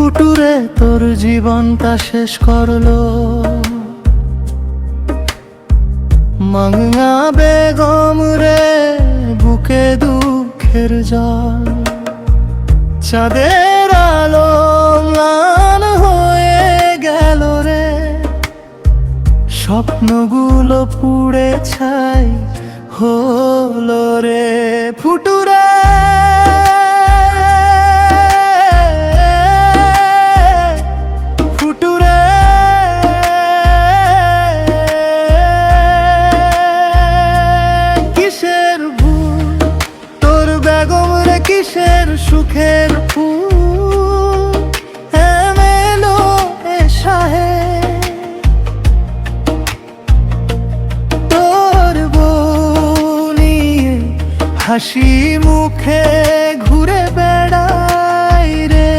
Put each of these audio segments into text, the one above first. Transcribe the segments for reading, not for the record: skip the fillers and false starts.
ফুটুরে তোর জীবনটা শেষ করলো মাঙ্গা বেগম রে, বুকে দুঃখের জল। চাঁদের আলো ম্লান হয়ে গেল রে, স্বপ্নগুলো পুড়ে ছাই হলো রে। ফুটুরে কিসের সুখের ফুল এমেলো এসাহে, তোর বনিয়ে হাসি মুখে ঘুরে বেড়াই রে।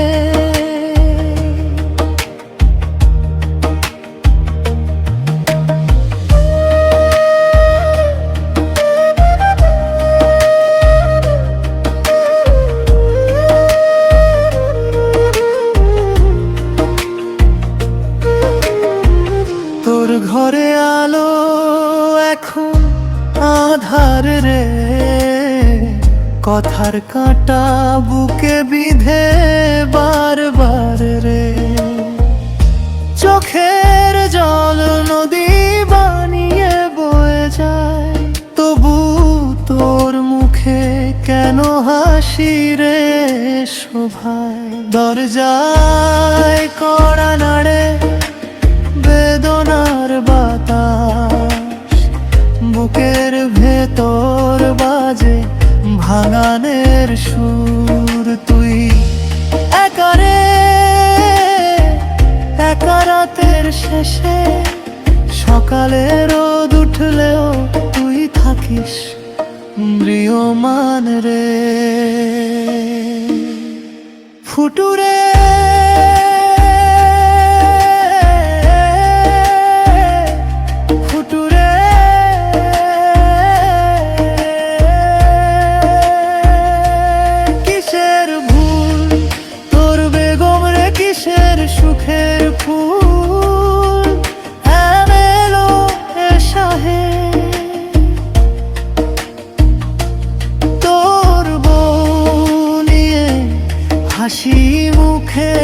তোর ঘরে আলো এখন আধার রে, কথার কাঁটা বুকে বিধে বারবার রে। চোখের জল নদী বানিয়ে বয়ে যায়, তবু তোর মুখে কেন হাসি রে শোভায়। দরজায় কড়া নাড়ে বেদনার বাতাস, বুকের ভেতর বাজে ভাঙানের সুর। তুই একারে একা রাতের শেষে, সকালে রোদ উঠলেও তুই থাকিস ম্রিয়মান রে। ফুটুরে সুখের ফুল এমেলো এসাহে, তোর বনিয়ে হাসি মুখে